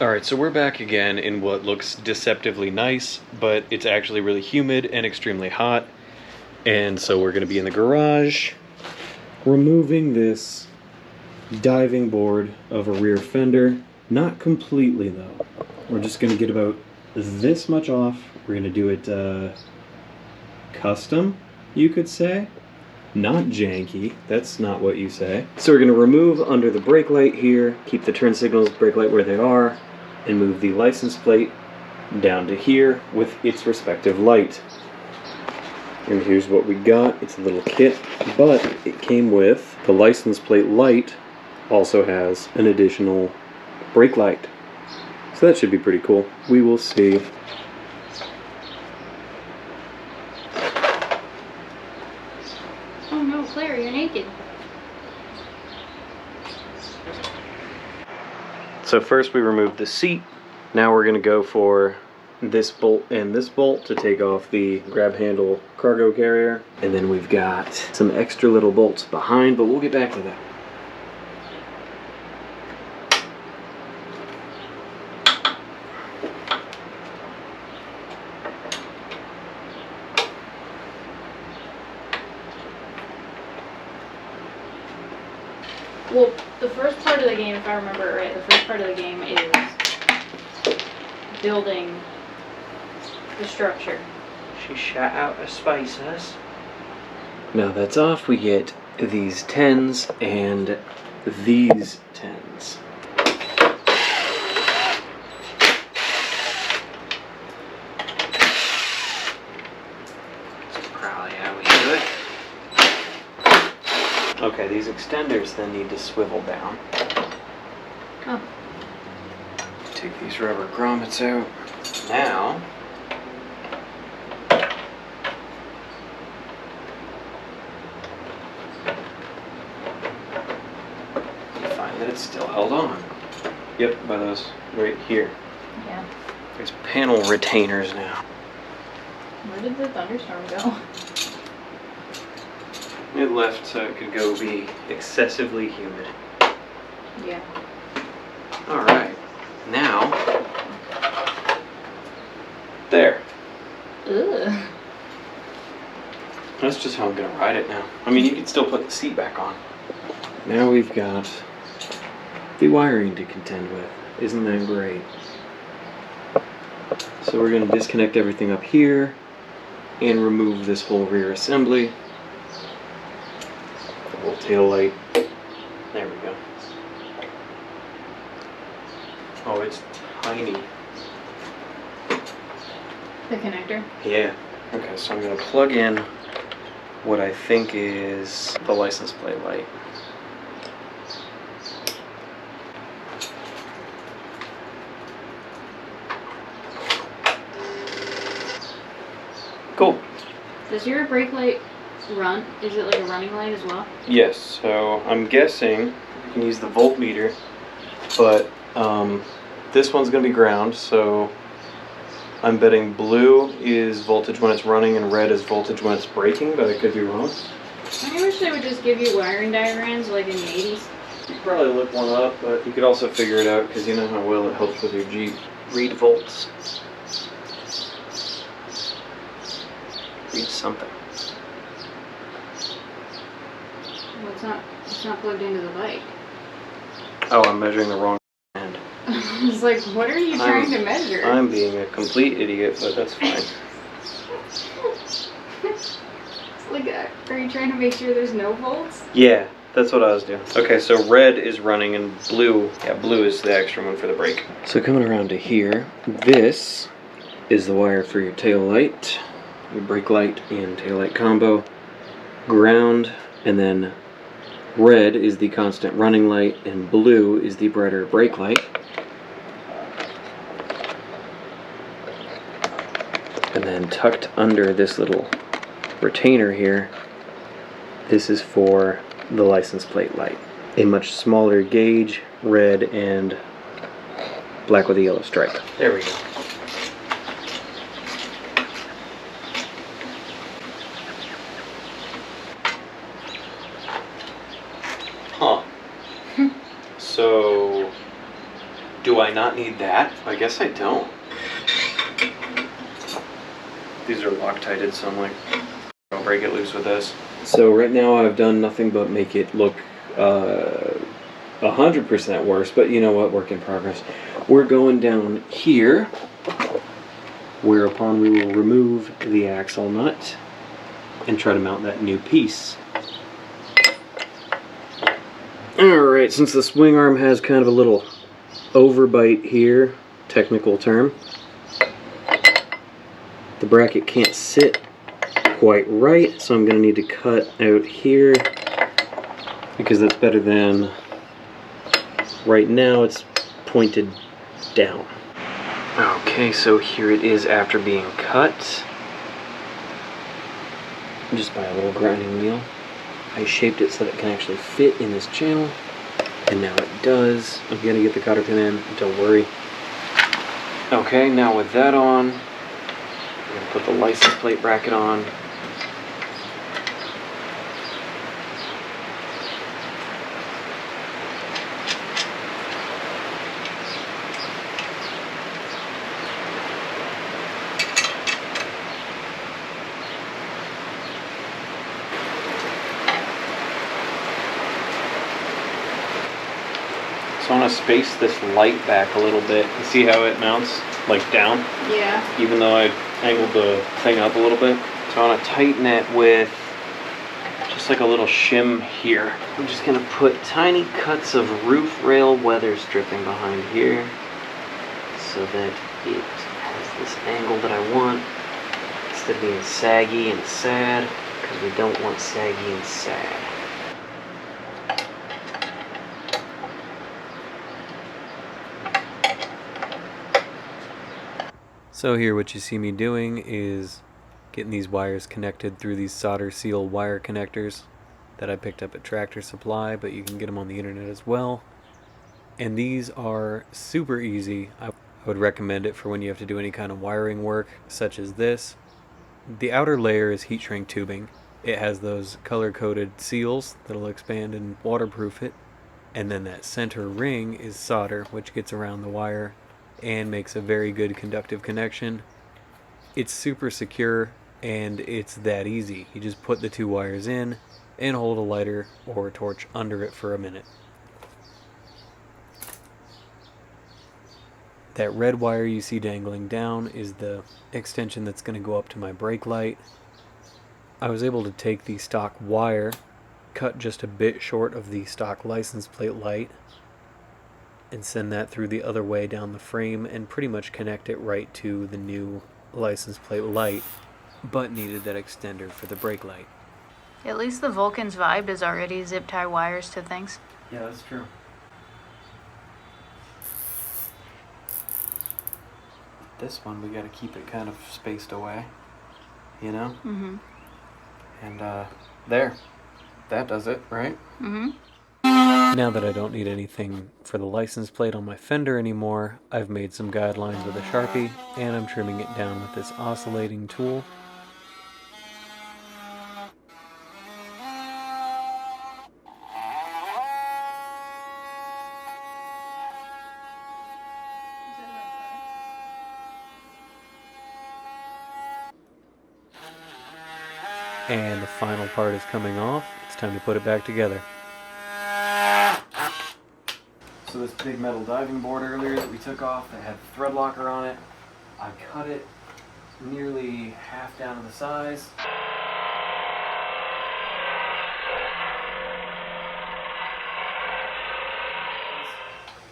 Alright, so we're back again in what looks deceptively nice, but it's actually really humid and extremely hot. And so we're going to be in the garage, removing this diving board of a rear fender. Not completely though. We're just going to get about this much off. We're going to do it custom, you could say. Not janky, that's not what you say. So we're going to remove under the brake light here, keep the turn signals, brake light where they are, and move the license plate down to here with its respective light. And here's what we got. It's a little kit, but it came with the license plate light, also has an additional brake light. So that should be pretty cool. We will see. Oh no, Claire, you're naked. So first we removed the seat. Now we're going to go for this bolt and this bolt to take off the grab handle cargo carrier. And then we've got some extra little bolts behind, but we'll get back to that. Well, the first part of the game, if I remember it right, the first part of the game is building the structure. She shot out of spaces. Now that's off, we get these 10s and these 10s. That's probably how we do it. Okay, these extenders then need to swivel down. Oh. Take these rubber grommets out. Now, you find that it's still held on. Yep, by those right here. Yeah. There's panel retainers now. Where did the thunderstorm go? It left so it could go be excessively humid. Yeah. Alright, now, there. Ugh. That's just how I'm gonna ride it now. I mean, you can still put the seat back on. Now we've got the wiring to contend with. Isn't that great? So we're gonna disconnect everything up here and remove this whole rear assembly. The whole tail light. There we go. Oh, it's tiny. The connector? Yeah. Okay, so I'm gonna plug in what I think is the license plate light. Cool. Does your brake light run? Is it like a running light as well? Yes, so I'm guessing you can use the voltmeter, but this one's gonna be ground, so I'm betting blue is voltage when it's running and red is voltage when it's braking, but I could be wrong. I wish they would just give you wiring diagrams like in the 80s. You could probably look one up, but you could also figure it out because you know how well it helps with your Jeep. Read volts. Read something. Well, it's not plugged into the bike. Oh, I'm measuring the wrong end. It's like, what are you trying to measure? I'm being a complete idiot, but that's fine. It's like, are you trying to make sure there's no volts? Yeah, that's what I was doing. Okay, so red is running and blue, yeah, blue is the extra one for the brake. So coming around to here, this is the wire for your tail light, your brake light and tail light combo. Ground, and then red is the constant running light, and blue is the brighter brake light. And then tucked under this little retainer here, this is for the license plate light. A much smaller gauge, red and black with a yellow stripe. There we go. Huh. So Do I not need that? I guess I don't. These are Loctited, so I'm like, I'll break it loose with this. So right now I've done nothing but make it look 100% worse, but you know what, work in progress. We're going down here, whereupon we will remove the axle nut and try to mount that new piece. Alright, since the swing arm has kind of a little overbite here, technical term, the bracket can't sit quite right, so I'm going to need to cut out here because that's better than right now. It's pointed down. Okay, so here it is after being cut just by a little grinding wheel. I shaped it so that it can actually fit in this channel, and now it does. I'm going to get the cotter pin in, don't worry. Okay, now with that on, I'm going to put the license plate bracket on. So I want to space this light back a little bit. You see how it mounts, like down? Yeah. Even though I angled the thing up a little bit. So I want to tighten it with just like a little shim here. I'm just going to put tiny cuts of roof rail weather stripping behind here so that it has this angle that I want instead of being saggy and sad, because we don't want saggy and sad. So here what you see me doing is getting these wires connected through these solder seal wire connectors that I picked up at Tractor Supply, but you can get them on the internet as well. And these are super easy. I would recommend it for when you have to do any kind of wiring work such as this. The outer layer is heat shrink tubing. It has those color-coded seals that'll expand and waterproof it. And then that center ring is solder, which gets around the wire and makes a very good conductive connection. It's super secure and it's that easy. You just put the two wires in and hold a lighter or a torch under it for a minute. That red wire you see dangling down is the extension that's going to go up to my brake light. I was able to take the stock wire, cut just a bit short of the stock license plate light, and send that through the other way down the frame and pretty much connect it right to the new license plate light, but needed that extender for the brake light. At least the Vulcan's vibe is already zip tie wires to things. Yeah, that's true. This one we gotta keep it kind of spaced away, you know? Mm-hmm. And there, that does it, right? Mm-hmm. Now that I don't need anything for the license plate on my fender anymore, I've made some guidelines with a Sharpie, and I'm trimming it down with this oscillating tool. And the final part is coming off. It's time to put it back together. So this big metal diving board earlier that we took off that had the thread locker on it, I cut it nearly half down to the size.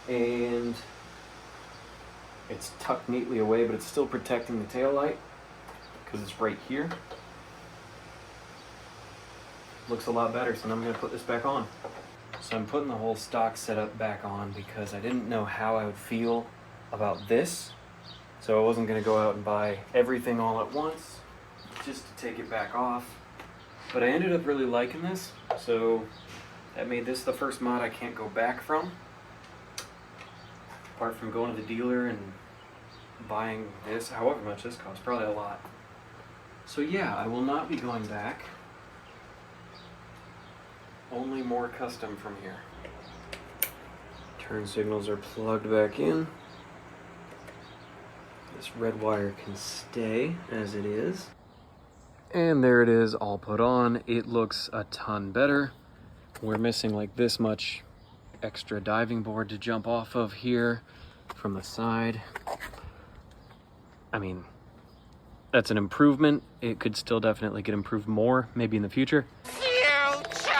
And it's tucked neatly away, but it's still protecting the tail light because it's right here. Looks a lot better, so now I'm going to put this back on. So I'm putting the whole stock setup back on because I didn't know how I would feel about this. So I wasn't going to go out and buy everything all at once just to take it back off. But I ended up really liking this, so that made this the first mod I can't go back from. Apart from going to the dealer and buying this, however much this costs, probably a lot. So yeah, I will not be going back. Only more custom from here. Turn signals are plugged back in. This red wire can stay as it is. And there it is, all put on. It looks a ton better. We're missing like this much extra diving board to jump off of here from the side. I mean, that's an improvement. It could still definitely get improved more, maybe in the future. Future!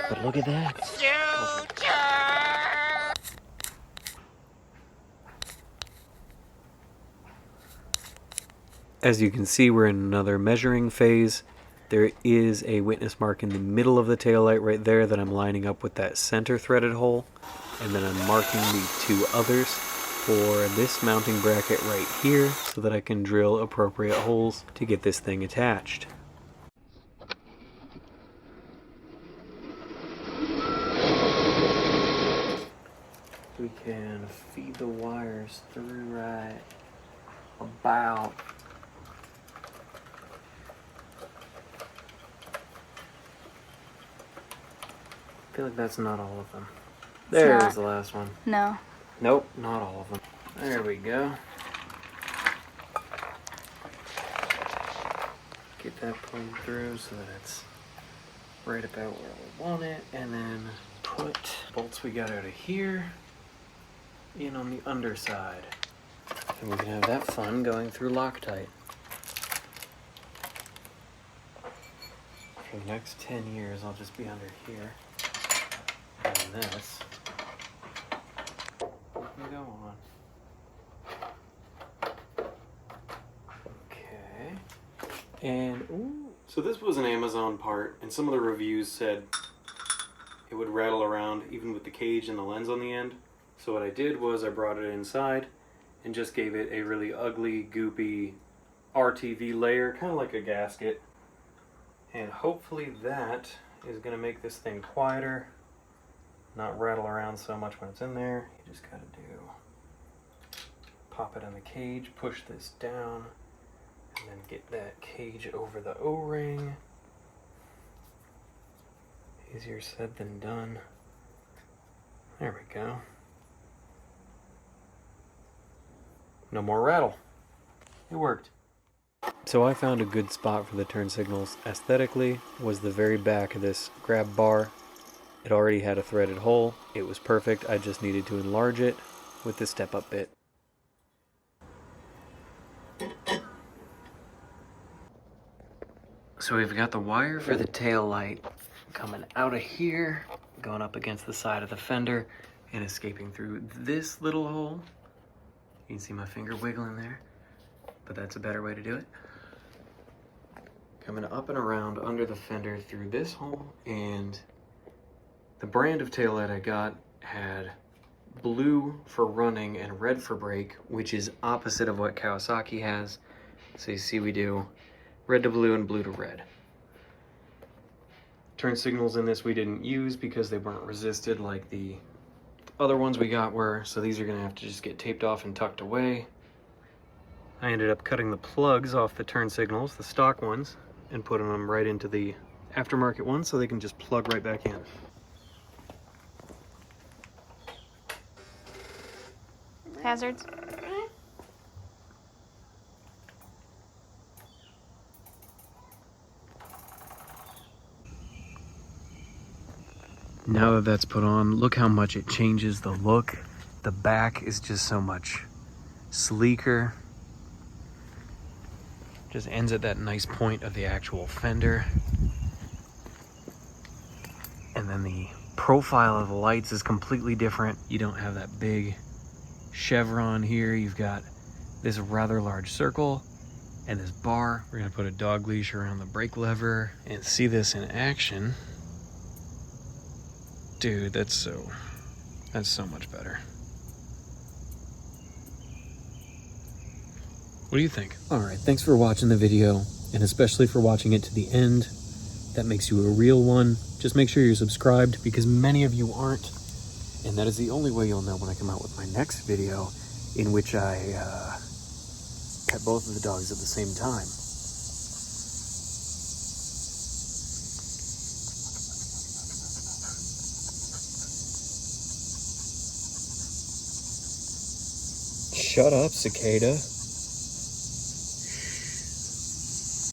But look at that. Future! As you can see, we're in another measuring phase. There is a witness mark in the middle of the taillight right there that I'm lining up with that center threaded hole. And then I'm marking the two others for this mounting bracket right here so that I can drill appropriate holes to get this thing attached. We can feed the wires through right about I feel like that's not all of them. There's the last one. No. Nope, not all of them. There we go. Get that plugged through so that it's right about where we want it. And then put bolts we got out of here in on the underside. And we can have that fun going through Loctite. For the next 10 years, I'll just be under here. And this can go on. Okay. And, ooh. So this was an Amazon part, and some of the reviews said it would rattle around even with the cage and the lens on the end. So what I did was I brought it inside and just gave it a really ugly, goopy RTV layer, kind of like a gasket. And hopefully that is going to make this thing quieter, not rattle around so much when it's in there. You just got to pop it in the cage, push this down, and then get that cage over the O-ring. Easier said than done. There we go. No more rattle. It worked. So I found a good spot for the turn signals aesthetically was the very back of this grab bar. It already had a threaded hole. It was perfect. I just needed to enlarge it with the step-up bit. So we've got the wire for the tail light coming out of here, going up against the side of the fender, and escaping through this little hole. You can see my finger wiggling there, but that's a better way to do it. Coming up and around under the fender through this hole, and the brand of taillight I got had blue for running and red for brake, which is opposite of what Kawasaki has. So you see we do red to blue and blue to red. Turn signals in this we didn't use because they weren't resisted like the other ones we got were, so these are gonna have to just get taped off and tucked away. I ended up cutting the plugs off the turn signals, the stock ones, and putting them right into the aftermarket ones so they can just plug right back in. Hazards. Now that that's put on, look how much it changes the look. The back is just so much sleeker. Just ends at that nice point of the actual fender. And then the profile of the lights is completely different. You don't have that big chevron here. You've got this rather large circle and this bar. We're gonna put a dog leash around the brake lever and see this in action. Dude, that's so much better. What do you think? All right, thanks for watching the video, and especially for watching it to the end. That makes you a real one. Just make sure you're subscribed because many of you aren't, and that is the only way you'll know when I come out with my next video in which I pet both of the dogs at the same time. Shut up, cicada.